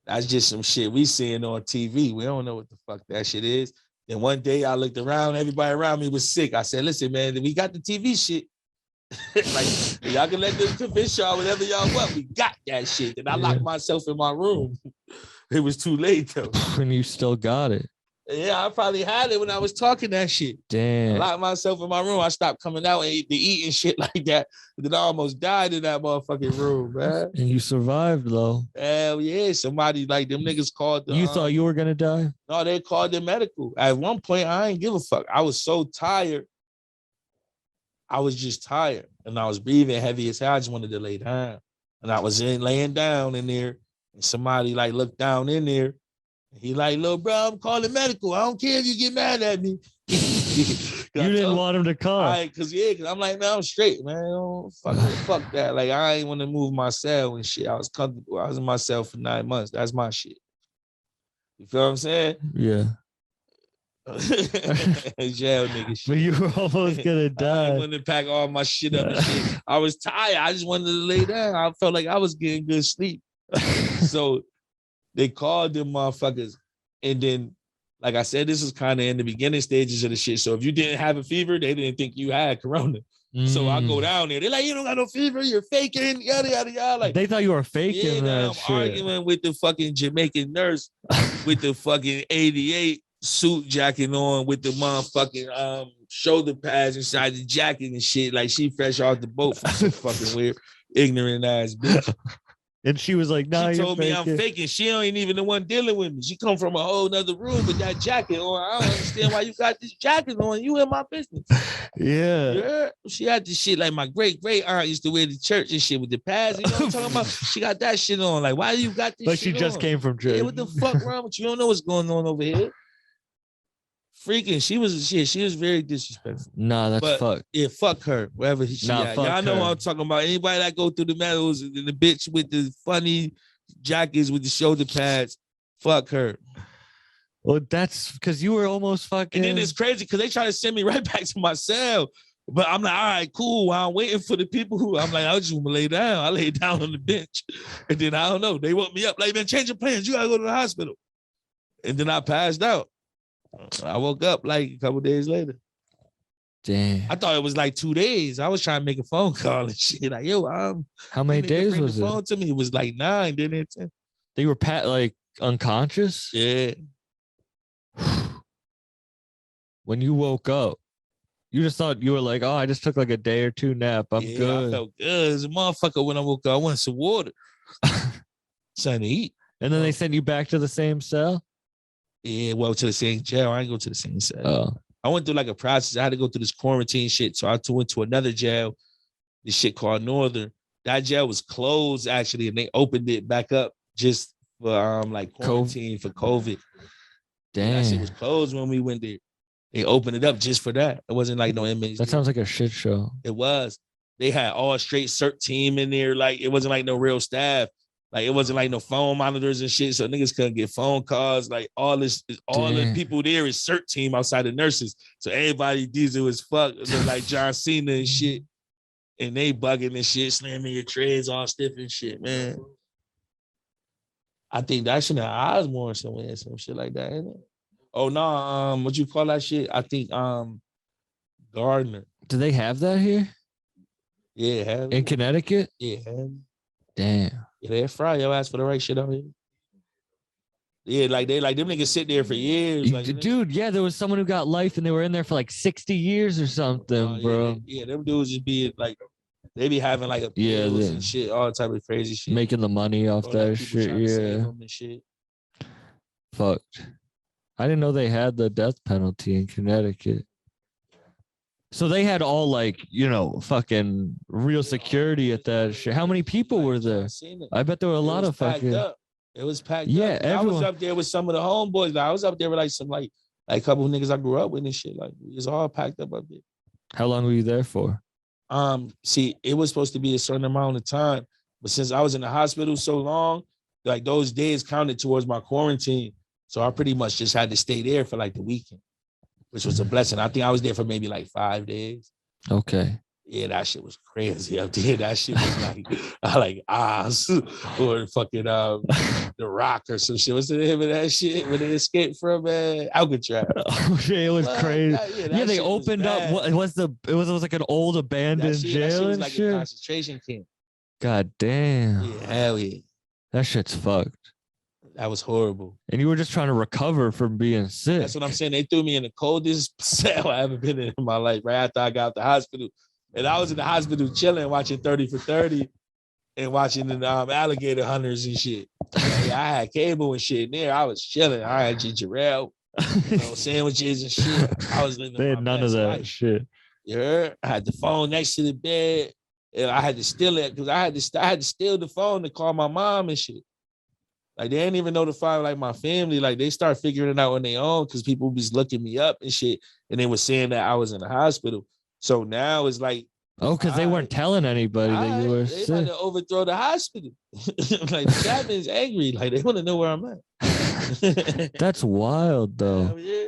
That's just some shit we seeing on TV. We don't know what the fuck that shit is. Then one day I looked around, everybody around me was sick. I said, listen, man, we got the TV shit. Like, y'all can let them convince y'all whatever y'all want. We got that shit. Then I locked myself in my room. It was too late though. And you still got it. Yeah, I probably had it when I was talking that shit. Damn. I locked myself in my room. I stopped coming out and eating shit like that. Then I almost died in that motherfucking room, man. And you survived though. Hell yeah. Somebody, like, them niggas called You thought you were gonna die? No, they called the medical. At one point, I ain't give a fuck. I was so tired. I was just tired. And I was breathing heavy as hell. I just wanted to lay down. And I was laying down in there. And somebody like looked down in there. He like, little bro, I'm calling medical. I don't care if you get mad at me. You didn't want him to come. Cause I'm like, man, I'm straight, man. Fuck that. Like, I ain't want to move my cell and shit. I was comfortable. I was in my cell for 9 months. That's my shit. You feel what I'm saying? Yeah. Jail nigga shit. But you were almost gonna die. I wanted to pack all my shit up and shit. I was tired. I just wanted to lay down. I felt like I was getting good sleep. So they called them motherfuckers. And then, like I said, this is kind of in the beginning stages of the shit. So if you didn't have a fever, they didn't think you had corona. So I go down there. They're like, you don't got no fever. You're faking. Yada, yada, yada. Like, they thought you were faking that shit. I'm arguing with the fucking Jamaican nurse with the fucking 88 suit jacket on with the motherfucking shoulder pads inside the jacket and shit. Like, she fresh off the boat from some fucking weird, ignorant ass bitch. And she was like, nah, she told me faking. I'm faking. She ain't even the one dealing with me. She come from a whole nother room with that jacket on. I don't understand why you got this jacket on. You in my business. Yeah. She had this shit like my great aunt used to wear to church and shit with the pads. You know what I'm talking about? She got that shit on. Like, why you got this like shit she just on? came from church. Yeah, what the fuck wrong with you? You don't know what's going on over here. Freaking, she was very disrespectful. Nah, that's fuck. Yeah, fuck her, wherever she at. Y'all know what I'm talking about. Anybody that go through the medals and the bitch with the funny jackets with the shoulder pads, fuck her. Well, that's because you were almost fucking. And then it's crazy because they try to send me right back to my cell. But I'm like, all right, cool. While I'm waiting for the people who I'm like, I just want to lay down. I lay down on the bench. And then I don't know. They woke me up like, man, change your plans. You gotta go to the hospital. And then I passed out. I woke up like a couple days later. Damn. I thought it was like 2 days. I was trying to make a phone call and shit. Like, yo, How many days bring was the it? phone to me. It was like 9, didn't it? 10. They were like unconscious? Yeah. When you woke up, you just thought you were like, oh, I just took like a day or two nap. I'm Yeah, good. I felt good as a motherfucker when I woke up. I wanted some water. Something to eat. And then they sent you back to the same cell? Yeah, well, to the same jail. I ain't go to the same cell. Oh. I went through like a process. I had to go through this quarantine shit. So I went to another jail, this shit called Northern. That jail was closed actually, and they opened it back up just for like quarantine for COVID. Damn. That shit was closed when we went there. They opened it up just for that. It wasn't like no inmates. That sounds like a shit show. It was. They had all straight CERT team in there. Like it wasn't like no real staff. Like it wasn't like no phone monitors and shit. So niggas couldn't get phone calls. Like all the people there is CERT team outside the nurses. So everybody diesel as fuck. It look like John Cena and shit. And they bugging and shit, slamming your treads all stiff and shit, man. I think that shit in Osborne somewhere, some shit like that, ain't it? Oh no, what you call that shit? I think Gardner. Do they have that here? Yeah, have in Connecticut? Yeah, have Damn. Yeah, they fry your ass for the right shit out here. Yeah, like them niggas sit there for years. Like, dude, yeah, there was someone who got life and they were in there for like 60 years or something, bro. Yeah, them dudes just be like, they be having like appeals and shit, all type of crazy shit. Making the money off that shit, yeah. Shit. Fucked. I didn't know they had the death penalty in Connecticut. So they had all like, fucking real security at that shit. How many people were there? I bet there were a lot of fucking. It was packed up. Yeah, everyone. I was up there with some of the homeboys. Like, I was up there with like some like a couple of niggas I grew up with and shit. Like it was all packed up there. How long were you there for? See, it was supposed to be a certain amount of time, but since I was in the hospital so long, like those days counted towards my quarantine. So I pretty much just had to stay there for like the weekend, which was a blessing. I think I was there for maybe like 5 days. Okay. Yeah, that shit was crazy up there. That shit was like Oz or fucking The Rock or some shit. What's the name of that shit when they escaped from Alcatraz? Oh shit, it was crazy. Yeah, they opened up. It was like an old abandoned jail and like shit. A concentration camp. God damn. Yeah, hell yeah. That shit's fucked. That was horrible. And you were just trying to recover from being sick. That's what I'm saying. They threw me in the coldest cell I ever been in my life. Right after I got out the hospital. And I was in the hospital chilling, watching 30 for 30 and watching the alligator hunters and shit. I had cable and shit in there. I was chilling. I had ginger ale, sandwiches and shit. I was living. They had none of that life. shit. Yeah, I had the phone next to the bed, and I had to steal it because I had to steal the phone to call my mom and shit. Like they didn't even notify like my family. Like they start figuring it out on their own because people was looking me up and shit, and they were saying that I was in the hospital. So now it's like, because they weren't telling anybody that you were sick. They about to overthrow the hospital. Like the captain's angry. Like they want to know where I'm at. That's wild though. Hell yeah.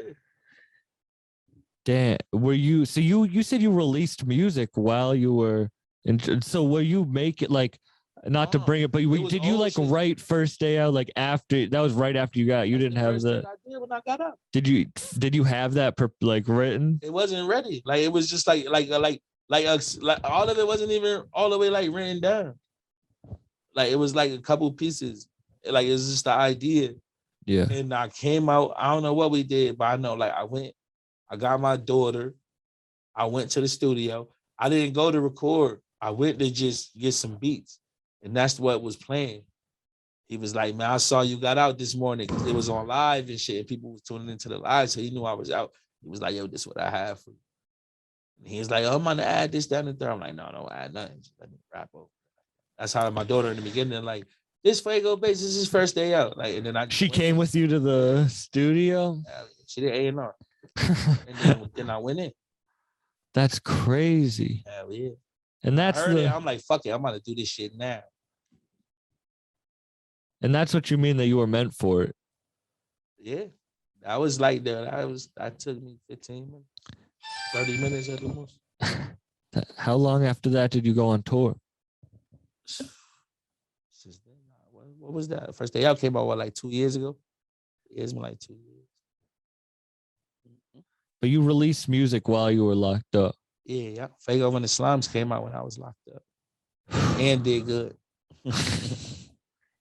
Damn. Were you? So you said you released music while you were in. So were you make it like? Not to bring it, but did you like write first day out like after? That was right after you got. You didn't have that. I did when I got up. Did you have that like written? It wasn't ready. Like it was just like all of it wasn't even all the way like written down. Like it was like a couple pieces. Like it was just the idea. Yeah. And I came out. I don't know what we did, but I know like I got my daughter. I went to the studio. I didn't go to record. I went to just get some beats. And that's what was playing. He was like, man, I saw you got out this morning because it was on live and shit. And people was tuning into the live. So he knew I was out. He was like, yo, this is what I have for you. And he was like, oh, I'm going to add this down and there. I'm like, no, don't add nothing. Just let me rap over. That's how my daughter in the beginning, like, this Fuego bass is his first day out. Like, and then she came with you to the studio? She did A&R. And then I went in. That's crazy. Hell yeah. And that's I'm like, fuck it, I'm about to do this shit now. And that's what you mean that you were meant for it. Yeah. I was like that took me 15 minutes, 30 minutes at the most. How long after that did you go on tour? What was that? First day out came out like 2 years ago? It's been like 2 years. But you released music while you were locked up. Yeah. Fuego and the Slums came out when I was locked up. And did good.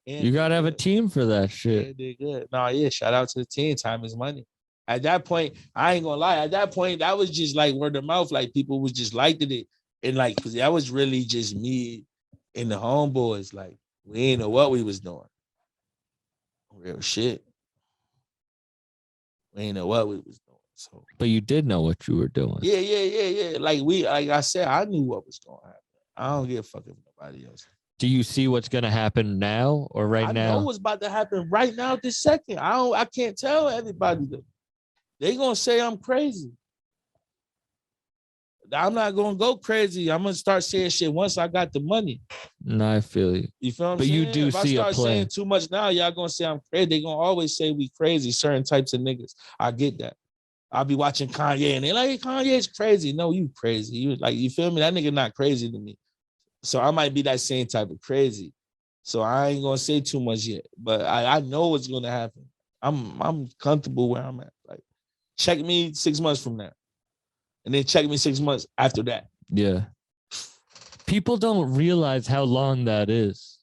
You gotta have a team for that shit. Yeah, did good. No, yeah, shout out to the team. Time is money. At that point, I ain't gonna lie. At that point, that was just like word of mouth. Like people was just liking it. And like, cause that was really just me and the homeboys. Like, we ain't know what we was doing. Real shit. We ain't know what we was doing. So, but you did know what you were doing. Yeah. Like I said, I knew what was gonna happen. I don't give a fuck if nobody else. Do you see what's gonna happen now or right now? I know what's about to happen right now this second. I can't tell everybody that. They gonna say I'm crazy. I'm not gonna go crazy. I'm gonna start saying shit once I got the money. No, I feel you. You feel what I'm but saying? You do if see I a start plan. saying too much now, y'all gonna say I'm crazy. They gonna always say we crazy, certain types of niggas. I get that. I'll be watching Kanye and they're like, Kanye's crazy. No, you crazy. You like, you feel me? That nigga not crazy to me. So I might be that same type of crazy. So I ain't gonna say too much yet. But I know what's gonna happen. I'm comfortable where I'm at. Like, check me 6 months from now. And then check me 6 months after that. Yeah. People don't realize how long that is.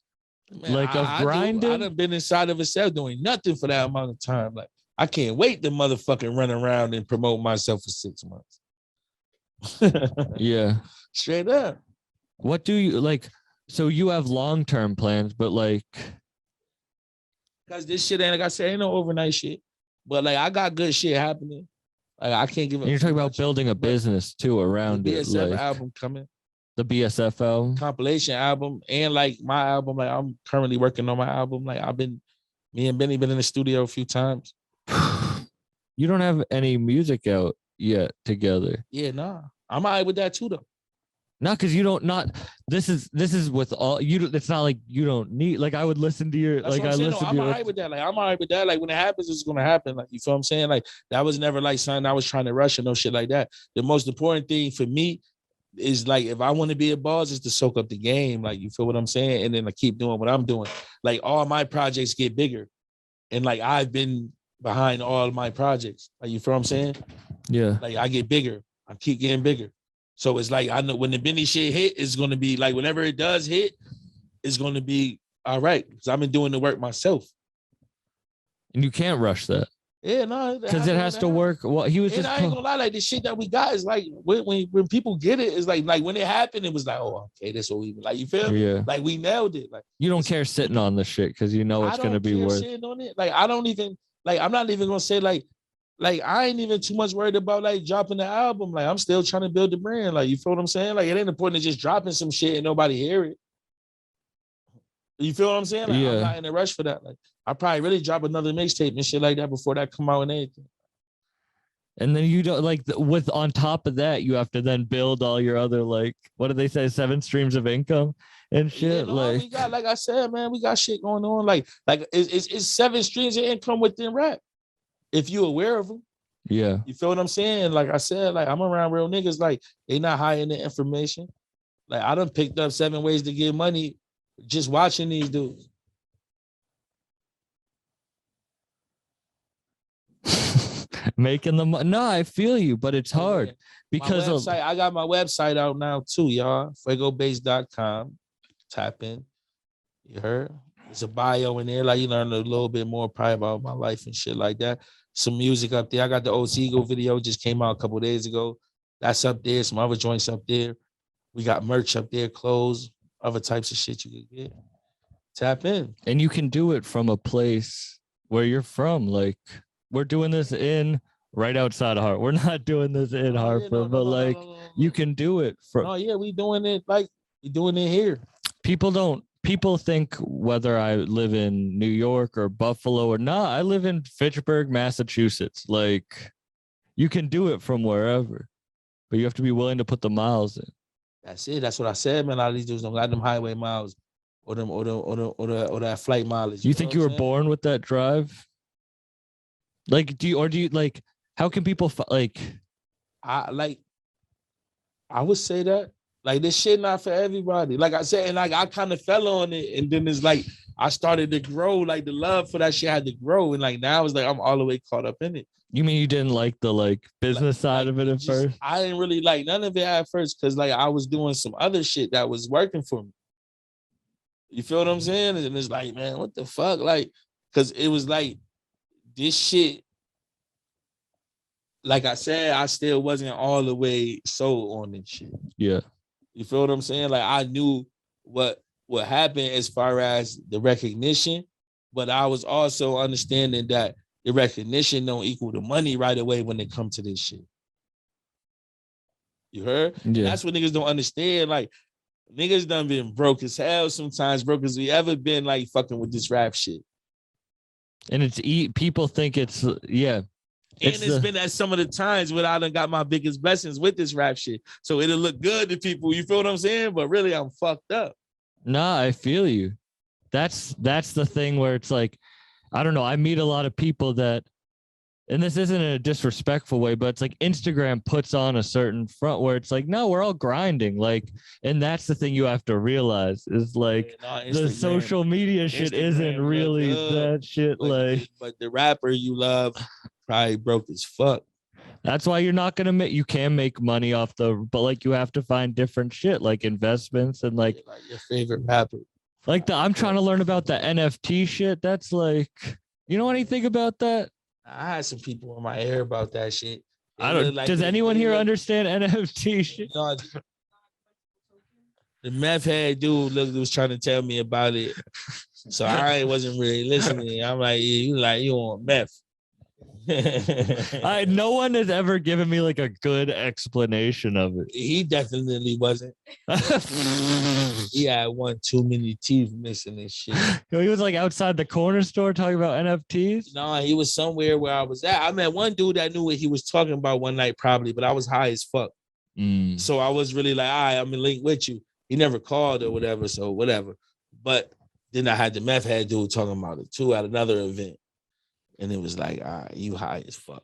Man, like of grinding. I done been inside of a cell doing nothing for that amount of time. Like, I can't wait to motherfucking run around and promote myself for 6 months. Yeah. Straight up. What do you like? So you have long-term plans, but like, because this shit ain't, like I said, ain't no overnight shit. But like, I got good shit happening. Like, I can't give a. You're talking about building a business too around the it. BSF Like album coming. The BSF album. Compilation album. And like my album, like I'm currently working on my album. Like me and Benny been in the studio a few times. You don't have any music out yet together. Yeah, nah. I'm all right with that too though. Not because you don't this is with all you. It's not like you don't need. Like I would listen to your. That's like what I'm I saying. listen No, to I'm your. all right with that. Like I'm all right with that. Like when it happens, it's gonna happen. Like you feel what I'm saying. Like that was never like something I was trying to rush or no shit like that. The most important thing for me is like if I want to be a boss is to soak up the game. Like you feel what I'm saying, and then like keep doing what I'm doing. Like all my projects get bigger, and like I've been behind all my projects. Like you feel what I'm saying. Yeah. Like I get bigger. I keep getting bigger. So it's like I know when the Benny shit hit, it's gonna be like whenever it does hit, it's gonna be all right. Because I've been doing the work myself. And you can't rush that. Yeah, no, because it has to work. Well, he was and just. I ain't gonna lie, like the shit that we got is like when people get it, it's like when it happened, it was like, oh, okay, that's what we like. You feel me? Yeah. Like we nailed it. Like you don't care sitting on the shit because you know it's gonna be worth. Sitting on it. Like I don't even like. I'm not even gonna say like I ain't even too much worried about like dropping the album. Like I'm still trying to build the brand. Like you feel what I'm saying? Like it ain't important to just dropping some shit and nobody hear it. You feel what I'm saying? Like, yeah. I'm not in a rush for that. Like I probably really drop another mixtape and shit like that before that come out and everything. And then you don't like with on top of that, you have to then build all your other like what do they say, 7 streams of income and shit. Yeah, no, like we got, like I said, man, we got shit going on. Like it's 7 streams of income within rap. If you're aware of them. Yeah. You feel what I'm saying? Like I said, like I'm around real niggas, like they not hiding the information. Like I done picked up 7 ways to get money just watching these dudes. Making the money. No, I feel you, but it's hard because website, I got my website out now too, y'all. FuegoBase.com. Tap in. You heard? There's a bio in there, like you learn a little bit more probably about my life and shit like that. Some music up there. I got the Old Seagull video, just came out a couple of days ago. That's up there. Some other joints up there. We got merch up there, clothes, other types of shit you can get. Tap in. And you can do it from a place where you're from. Like we're doing this in right outside of Hartford. We're not doing this in Hartford, but you can do it from. Oh yeah, we doing it like we doing it here. People think whether I live in New York or Buffalo or not, I live in Fitchburg, Massachusetts. Like you can do it from wherever, but you have to be willing to put the miles in. That's it. That's what I said, man. A lot of these dudes don't got them highway miles or that flight mileage. You think you were born with that drive? Like, do you like, how can people I would say that. Like this shit not for everybody. Like I said, and like I kind of fell on it, and then it's like I started to grow. Like the love for that shit had to grow, and like now it's like I'm all the way caught up in it. You mean you didn't like the like business side of it at first? I didn't really like none of it at first because like I was doing some other shit that was working for me. You feel what I'm saying? And it's like, man, what the fuck? Like, because it was like this shit. Like I said, I still wasn't all the way sold on this shit. Yeah. You feel what I'm saying? Like I knew what happened as far as the recognition, but I was also understanding that the recognition don't equal the money right away when it comes to this shit. You heard? Yeah. That's what niggas don't understand. Like niggas done been broke as hell sometimes, broke as we ever been like fucking with this rap shit. And it's people think it's yeah. And it's been at some of the times when I done got my biggest blessings with this rap shit. So it'll look good to people. You feel what I'm saying? But really, I'm fucked up. Nah, I feel you. That's the thing where it's like, I don't know. I meet a lot of people that, and this isn't in a disrespectful way, but it's like Instagram puts on a certain front where it's like, no, we're all grinding. Like, and that's the thing you have to realize is like the social media shit isn't really that shit. But the rapper you love probably broke as fuck. That's why you're not gonna you can make money off but like you have to find different shit like investments and like your favorite rapper. Like I'm trying to learn about the NFT shit. That's like, you know anything about that? I had some people in my ear about that shit. I don't. Does anyone here understand NFT shit? No, the meth head dude was trying to tell me about it, so I wasn't really listening. I'm like, yeah, you want meth? No one has ever given me like a good explanation of it. He definitely wasn't. He had one too many teeth missing and shit. He was like outside the corner store talking about NFTs. No, he was somewhere where I was at. I met one dude that knew what he was talking about one night probably, but I was high as fuck. So I was really like, all right, I'm in link with you. He never called or whatever, so whatever. But then I had the meth head dude talking about it too at another event. And it was like, all right, you high as fuck.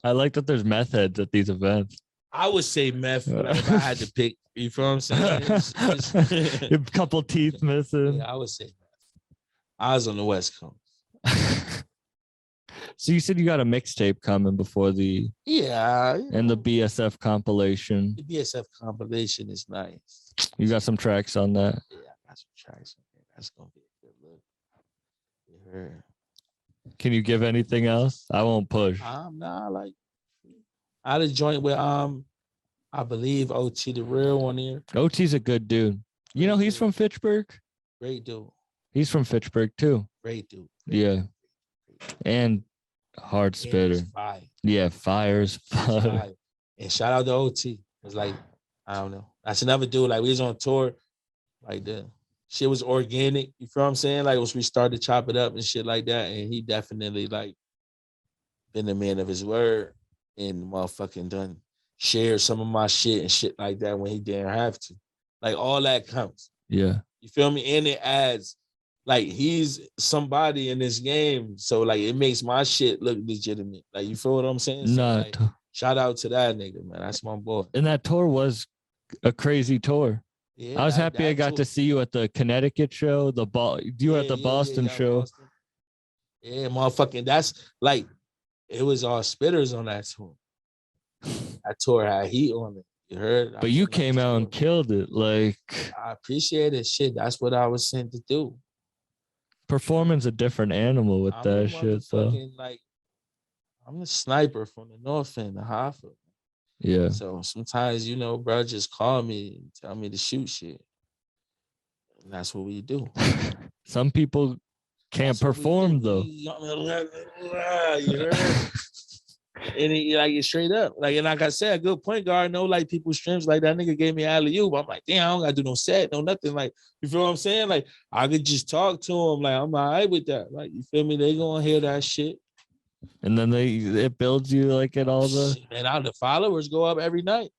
I like that there's meth heads at these events. I would say meth, but if I had to pick, you feel what I'm saying? A couple teeth missing. Yeah, I would say meth. I was on the West Coast. So you said you got a mixtape coming before the and the BSF compilation. The BSF compilation is nice. You got some tracks on that? Yeah, I got some tracks on there. That's gonna be a good look. You heard? Can you give anything else? I won't push. Nah, like I had a joint with I believe OT the Real on there. OT's a good dude. You know, he's from Fitchburg. Great dude. He's from Fitchburg too. Great dude. Yeah. And hard spitter. Fire. Yeah, fire's fire. And shout out to OT. It's like, I don't know. That's another dude. Like we was on tour, like the shit was organic. You feel what I'm saying? Like once we started to chop it up and shit like that. And he definitely like been a man of his word and motherfucking done shared some of my shit and shit like that when he didn't have to. Like all that counts. Yeah. You feel me? And it adds, like he's somebody in this game. So like it makes my shit look legitimate. Like you feel what I'm saying? So, like, shout out to that nigga, man. That's my boy. And that tour was a crazy tour. Yeah, I was happy I got to see you at the Connecticut show. You were at the Boston show. Boston. Yeah, motherfucking. That's like, it was all spitters on that tour. That tour had heat on it. You heard? But you came out and killed it. Like, I appreciate it. Shit, that's what I was sent to do. Performing's a different animal with that shit. So, like, I'm the sniper from the north end, the Hoffa. Yeah. So sometimes, you know, bro, just call me and tell me to shoot shit. And that's what we do. Some people can't perform though. You heard? And he, like, it's straight up. Like, and like I said, a good point guard, know like people's streams. Like that nigga gave me alley-oop. I'm like, damn, I don't gotta do no set, no nothing. Like, you feel what I'm saying? Like, I could just talk to him. Like, I'm all right with that. Like, you feel me? They gonna hear that shit. And then it builds you like at all the. And the followers go up every night.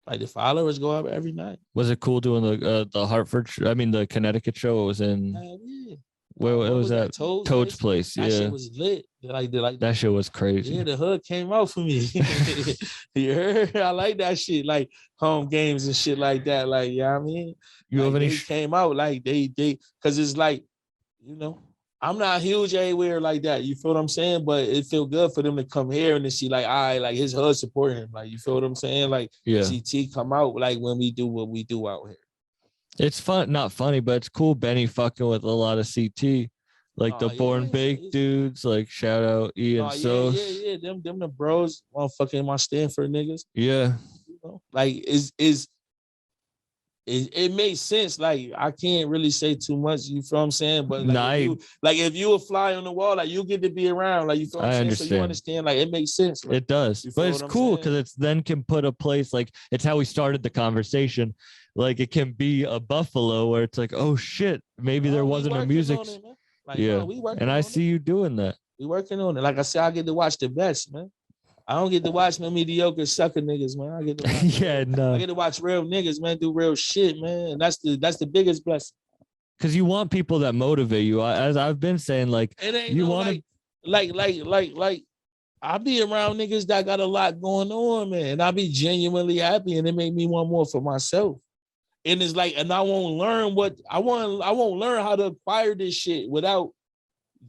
Like the followers go up every night. Was it cool doing the Hartford? The Connecticut show? It was in. Yeah. Where it was that? at Toad's place. That Yeah, shit was lit. Like that shit was crazy. yeah, the hood came out for me. You heard? I like that shit, like home games and shit like that. Like, you know what I mean? You Like, have any? they came out like they because it's like, you know, I'm not huge anywhere like that. You feel what I'm saying? But it feel good for them to come here and to see like, like his hood supporting him. Like, you feel what I'm saying? Like, Yeah. CT come out like when we do what we do out here. It's fun, not funny, but it's cool. Benny fucking with a lot of CT, like the Born Baked dudes. Like shout out Ian Sos. Yeah. Them the bros, motherfucking my Stanford niggas. Yeah. You know? Like it makes sense. Like I can't really say too much. You feel what I'm saying? But like, if you a fly on the wall, like you get to be around. Like you feel what I'm saying? Understand. So you understand? Like it makes sense. Like, it does, but it's cool because it's then can put a place like it's how we started the conversation. Like it can be a Buffalo where it's like, oh shit, maybe there wasn't a music. Yeah, and I see you doing that. We working on it. Like I said, I get to watch the best, man. I don't get to watch no mediocre sucker niggas, man. I get to watch I get to watch real niggas, man, do real shit, man. And that's the biggest blessing. Because you want people that motivate you. As I've been saying, like you want to like I be around niggas that got a lot going on, man. And I be genuinely happy, and it make me want more for myself. And it's like, and I won't learn I won't learn how to acquire this shit without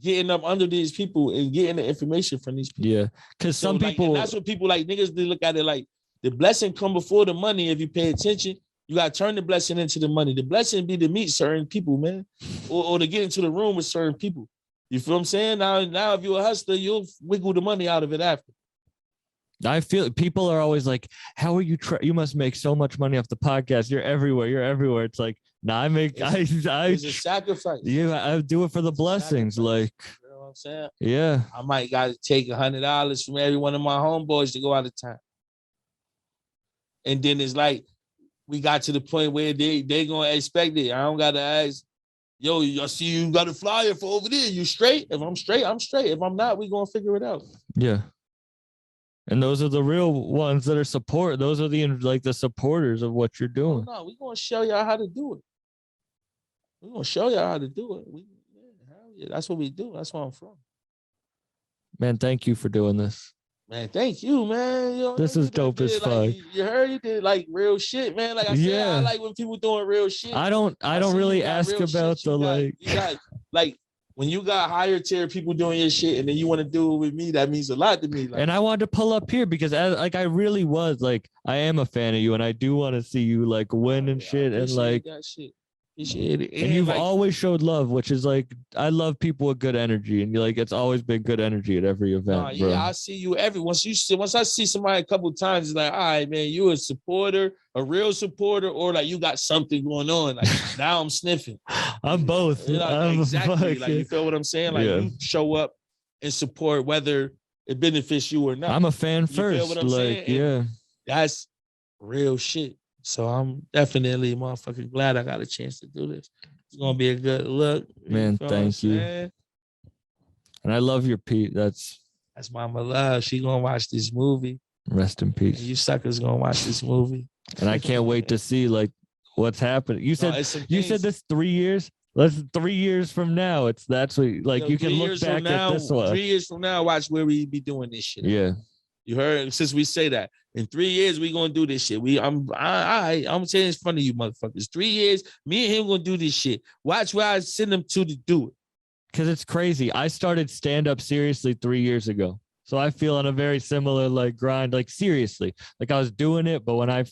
getting up under these people and getting the information from these people. Yeah, because some people, and that's what people like niggas. They look at it like the blessing come before the money. If you pay attention, you gotta turn the blessing into the money. The blessing be to meet certain people, man, or to get into the room with certain people. You feel what I'm saying? Now, if you're a hustler, you'll wiggle the money out of it after. I feel people are always like, "How are you? You must make so much money off the podcast. You're everywhere. You're everywhere." It's like, nah, it's a sacrifice. Yeah, I do it for the blessings. Like, you know what I'm saying? Yeah, I might got to take $100 from every one of my homeboys to go out of town, and then it's like we got to the point where they gonna expect it. I don't gotta ask, yo, I see you got a flyer for over there. You straight? If I'm straight, I'm straight. If I'm not, we gonna figure it out. Yeah. And those are the real ones that are support. Those are the supporters of what you're doing. No, we're gonna show y'all how to do it. We're gonna show y'all how to do it. That's what we do. That's where I'm from. Man, thank you for doing this. Man, thank you, man. You know, this is dope as fuck. You heard you did like real shit, man. Like I said, I like when people doing real shit. I don't really ask about the you got, like when you got higher tier people doing your shit and then you want to do it with me, that means a lot to me. Like, and I wanted to pull up here because I really was like, I am a fan of you and I do want to see you like win and shit and like that shit. Appreciate it. And you've always showed love, which is like, I love people with good energy, and you're like, it's always been good energy at every event. Bro. I see you once I see somebody a couple of times, it's like, all right, man, you a supporter, a real supporter, or like you got something going on. Like now I'm sniffing. I'm both. Exactly. Like you feel what I'm saying? Like you show up and support whether it benefits you or not. I'm a fan first. Feel what I'm saying? And that's real shit. So I'm definitely motherfucking glad I got a chance to do this. It's gonna be a good look. Man, thank you. And I love your Pete. That's Mama Love. She gonna watch this movie. Rest in peace. And you suckers gonna watch this movie. And I can't wait to see like what's happening. You said this 3 years. Let's 3 years from now. That's what like you can look back at this one. 3 years from now, watch where we be doing this shit. Yeah. You heard? Since we say that in 3 years we gonna do this shit. I'm saying in front of you, motherfuckers. 3 years, me and him gonna do this shit. Watch where I send him to do it. Cause it's crazy. I started stand up seriously 3 years ago, so I feel on a very similar like grind. Like seriously, like I was doing it, but when I ain't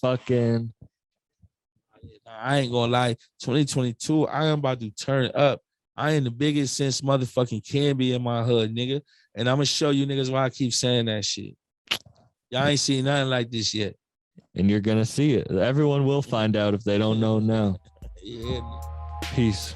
gonna lie, 2022, I am about to turn up. I ain't the biggest since motherfucking can be in my hood, nigga. And I'm gonna show you niggas why I keep saying that shit. Y'all ain't seen nothing like this yet. And you're gonna see it. Everyone will find out if they don't know now. Yeah. Peace.